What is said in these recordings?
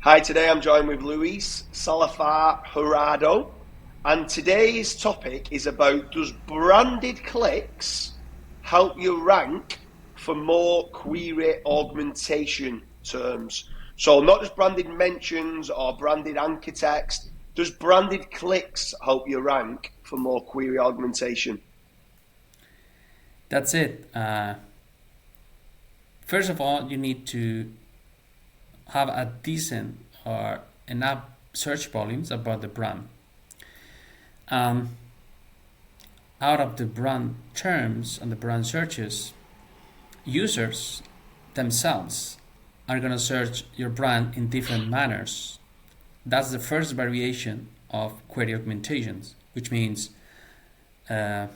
Hi, today I'm joined with Luis Salazar Jurado, and today's topic is about, does branded clicks help you rank for more query augmentation terms? So not just branded mentions or branded anchor text, does branded clicks help you rank for more query augmentation? That's it. First of all, you need to have a decent or enough search volumes about the brand. Um, Out of the brand terms and the brand searches, users themselves are going to search your brand in different manners. That's the first variation of query augmentations, which means uh,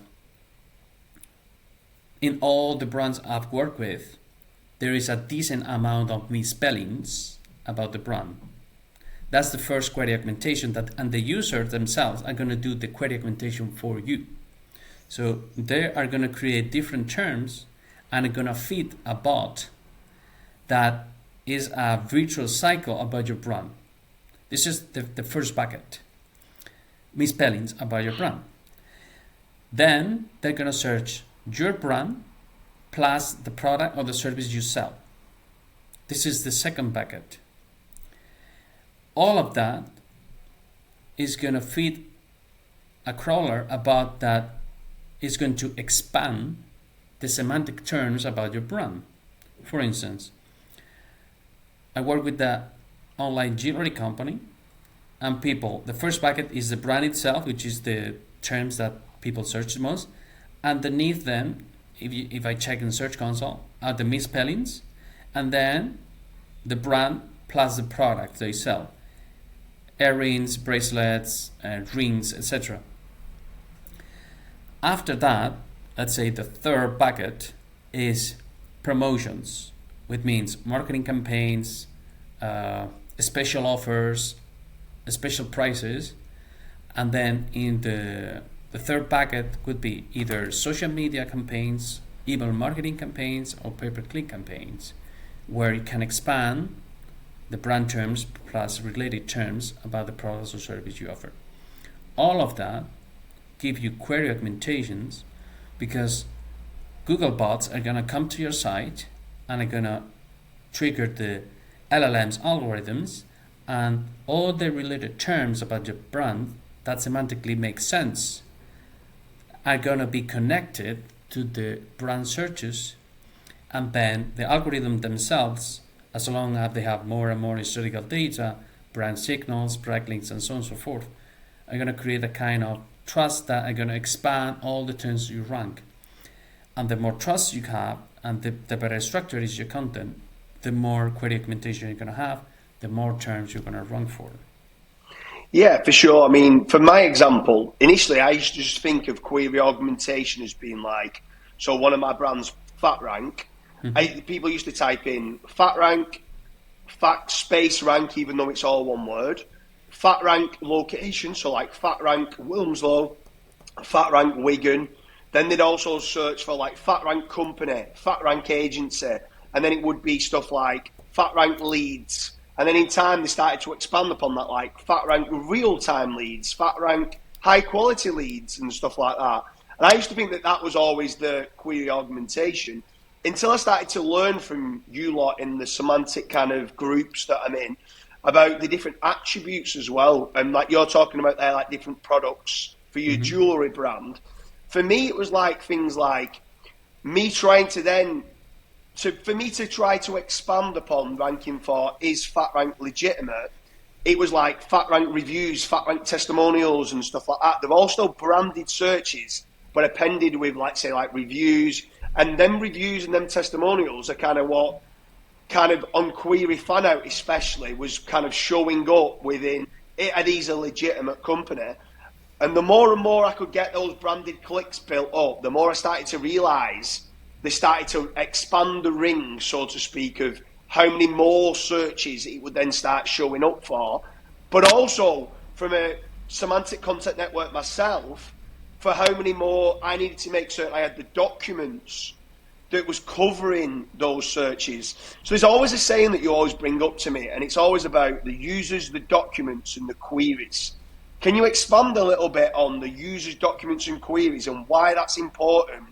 in all the brands I've worked with, there is a decent amount of misspellings about the brand. That's the first query augmentation and the users themselves are going to do the query augmentation for you. So they are going to create different terms and are going to feed a bot that is a virtual cycle about your brand. This is the first bucket. Misspellings about your brand. Then they're going to search your brand plus the product or the service you sell. This is the second bucket. All of that is going to feed a crawler about that is going to expand the semantic terms about your brand. For instance, I work with the online jewelry company, and the first bucket is the brand itself, which is the terms that people search the most. Underneath them, if I check in Search Console, are the misspellings, and then the brand plus the product they sell. Earrings, bracelets, rings, etc. After that, let's say the third bucket is promotions, which means marketing campaigns, special offers, special prices, and then in the third bucket could be either social media campaigns, email marketing campaigns, or pay-per-click campaigns, where you can expand the brand terms plus related terms about the products or service you offer. All of that give you query augmentations because Google bots are going to come to your site and are going to trigger the LLM's algorithms, and all the related terms about your brand that semantically make sense are going to be connected to the brand searches, and then the algorithm themselves, as long as they have more and more historical data, brand signals, backlinks, and so on and so forth, are going to create a kind of trust that are going to expand all the terms you rank. And the more trust you have and the better structure is your content, the more query augmentation you're going to have, the more terms you're going to rank for. Yeah, for sure. I mean, for my example, initially I used to just think of query augmentation as being like, so one of my brands, Fat Rank, people used to type in Fat Rank, Fat Space Rank, even though it's all one word, Fat Rank location, so like Fat Rank Wilmslow, Fat Rank Wigan. Then they'd also search for like Fat Rank Company, Fat Rank Agency, and then it would be stuff like Fat Rank Leads. And then in time, they started to expand upon that, like Fat Rank real-time leads, Fat Rank high-quality leads, and stuff like that. And I used to think that that was always the query augmentation until I started to learn from you lot in the semantic kind of groups that I'm in about the different attributes as well. And like you're talking about there, like different products for your jewelry brand. For me, it was like things like me trying to then for me to try to expand upon ranking for is Fat Rank legitimate, it was like Fat Rank reviews, Fat Rank testimonials and stuff like that. They're also branded searches, but appended with, like, say, like reviews. And them reviews and them testimonials are kind of what kind of on query fan out especially was kind of showing up within it. Are these a legitimate company? And the more and more I could get those branded clicks built up, the more I started to realise they started to expand the ring, so to speak, of how many more searches it would then start showing up for. But also, from a semantic content network myself, for how many more I needed to make certain I had the documents that was covering those searches. So there's always a saying that you always bring up to me, and it's always about the users, the documents, and the queries. Can you expand a little bit on the users, documents, and queries, and why that's important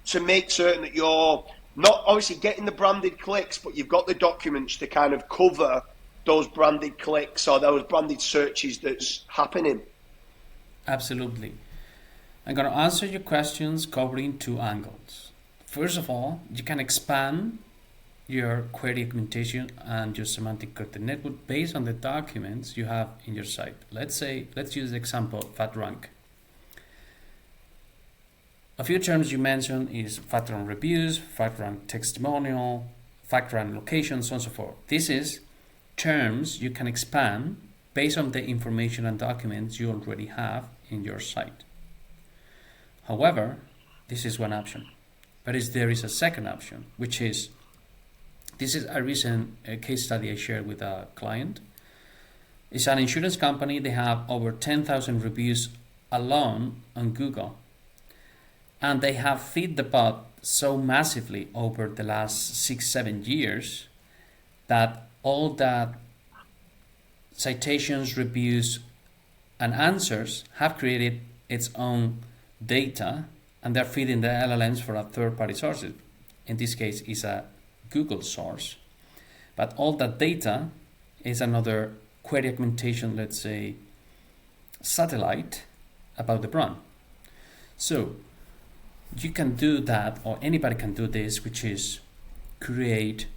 to make certain that you're not obviously getting the branded clicks, but you've got the documents to kind of cover those branded clicks or those branded searches that's happening? Absolutely. I'm going to answer your questions covering two angles. First of all, you can expand your query augmentation and your semantic content network based on the documents you have in your site. Let's use the example FatRank. A few terms you mentioned is FatRank reviews, FatRank testimonial, FatRank location, so on and so forth. This is terms you can expand based on the information and documents you already have in your site. However, this is one option. But there is a second option, which is, this is a recent case study I shared with a client. It's an insurance company. They have over 10,000 reviews alone on Google. And they have fed the bot so massively over the last 6-7 years that all that citations, reviews, and answers have created its own data, and they're feeding the LLMs for a third-party source. In this case, is a Google source. But all that data is another query augmentation, let's say, satellite about the brand. So you can do that, or anybody can do this, which is create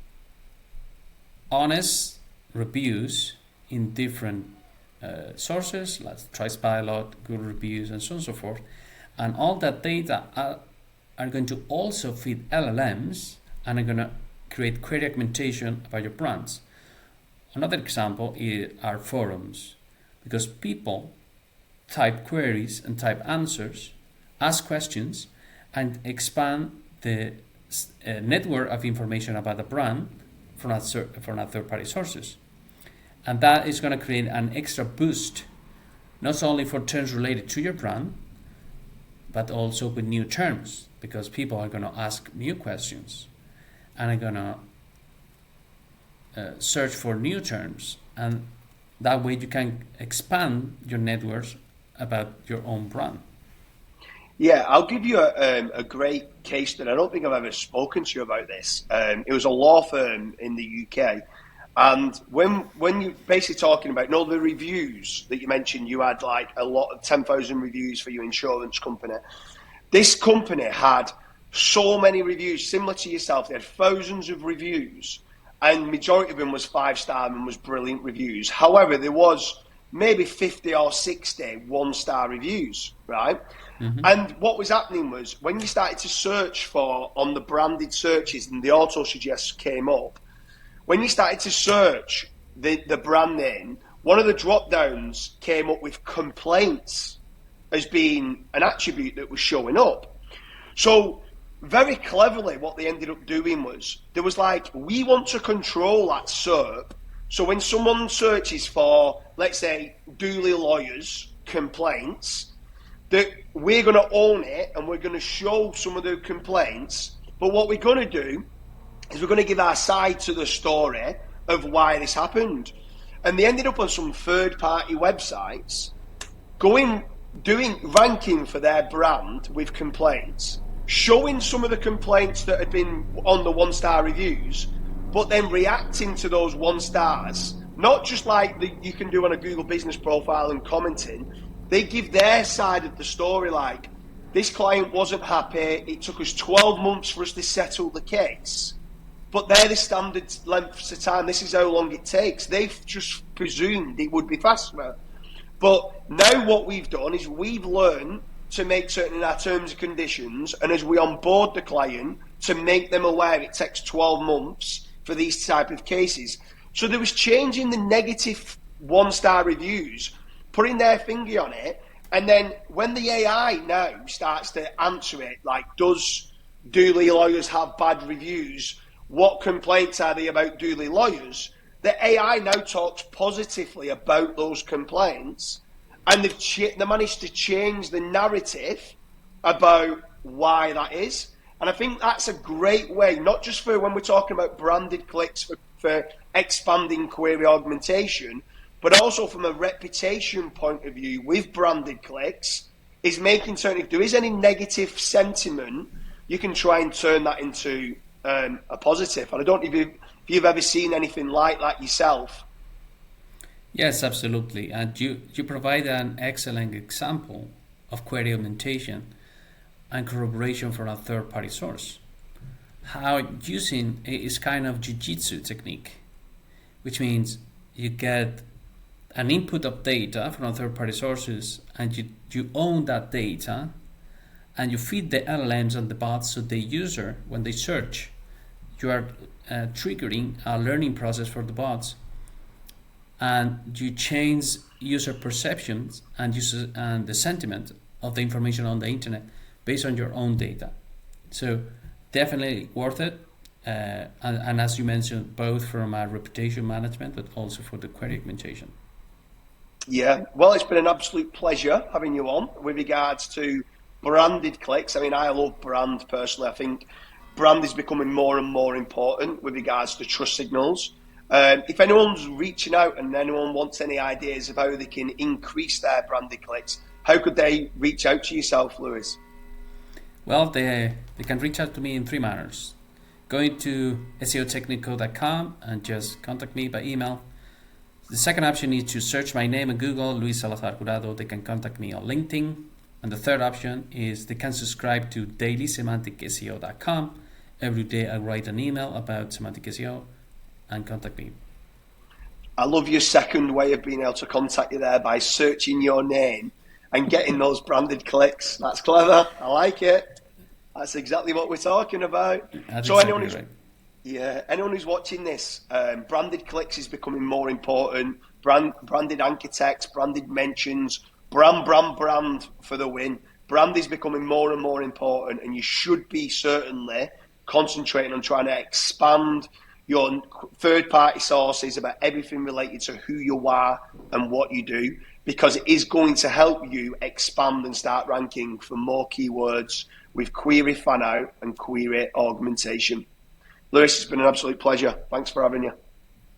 honest reviews in different sources, like Trustpilot, Google reviews, and so on and so forth. And all that data are going to also feed LLMs and are going to create query augmentation about your brands. Another example are forums, because people type queries and type answers, ask questions, and expand the network of information about the brand from a third-party sources. And that is going to create an extra boost, not only for terms related to your brand, but also with new terms, because people are going to ask new questions and are going to search for new terms. And that way you can expand your networks about your own brand. Yeah, I'll give you a great case that I don't think I've ever spoken to you about this. It was a law firm in the UK. And when you're basically talking about, the reviews that you mentioned, you had like a lot of 10,000 reviews for your insurance company. This company had so many reviews, similar to yourself. They had thousands of reviews, and majority of them was 5-star and was brilliant reviews. However, there was maybe 50 or 60 1-star reviews, right? Mm-hmm. And what was happening was when you started to search for on the branded searches and the auto suggest came up, when you started to search the brand name, one of the drop downs came up with complaints as being an attribute that was showing up. So very cleverly, what they ended up doing was, there was like, we want to control that SERP. So when someone searches for, let's say, Dooley lawyers complaints, that we're going to own it and we're going to show some of the complaints. But what we're going to do is we're going to give our side to the story of why this happened. And they ended up on some third-party websites doing ranking for their brand with complaints, showing some of the complaints that had been on the 1-star reviews, but then reacting to those 1 stars, not just like you can do on a Google business profile and commenting. They give their side of the story, like, this client wasn't happy, it took us 12 months for us to settle the case, but they're the standard lengths of time, this is how long it takes. They've just presumed it would be faster. But now what we've done is we've learned to make certain in our terms and conditions, and as we onboard the client, to make them aware it takes 12 months for these type of cases. So there was changing the negative 1-star reviews, putting their finger on it, and then when the AI now starts to answer it, like, does Dooley lawyers have bad reviews? What complaints are they about Dooley lawyers? The AI now talks positively about those complaints, and they managed to change the narrative about why that is. And I think that's a great way, not just for when we're talking about branded clicks for expanding query augmentation, but also from a reputation point of view with branded clicks, is making certain if there is any negative sentiment, you can try and turn that into a positive. And I don't know if you've ever seen anything like that yourself. Yes, absolutely. And you provide an excellent example of query augmentation and corroboration from a third-party source. How using is kind of jiu-jitsu technique, which means you get an input of data from third-party sources, and you own that data, and you feed the LLMs and the bots so the user, when they search, you are triggering a learning process for the bots, and you change user perceptions and the sentiment of the information on the internet based on your own data. So definitely worth it. And as you mentioned, both from a reputation management, but also for the query augmentation. Yeah, well, it's been an absolute pleasure having you on with regards to branded clicks. I mean, I love brand personally. I think brand is becoming more and more important with regards to trust signals. If anyone's reaching out and anyone wants any ideas of how they can increase their branded clicks, how could they reach out to yourself, Lewis? Well, they can reach out to me in 3 manners. Going to seotechnico.com and just contact me by email. The second option is to search my name in Google, Luis Salazar Jurado. They can contact me on LinkedIn. And the third option is they can subscribe to dailysemanticseo.com. Every day I write an email about semantic SEO and contact me. I love your second way of being able to contact you there by searching your name and getting those branded clicks. That's clever. I like it. That's exactly what we're talking about. That's so exactly right. Yeah, anyone who's watching this, branded clicks is becoming more important. Branded anchor text, branded mentions, brand for the win. Brand is becoming more and more important, and you should be certainly concentrating on trying to expand your third-party sources about everything related to who you are and what you do, because it is going to help you expand and start ranking for more keywords with query fan out and query augmentation. Lewis, it's been an absolute pleasure. Thanks for having you.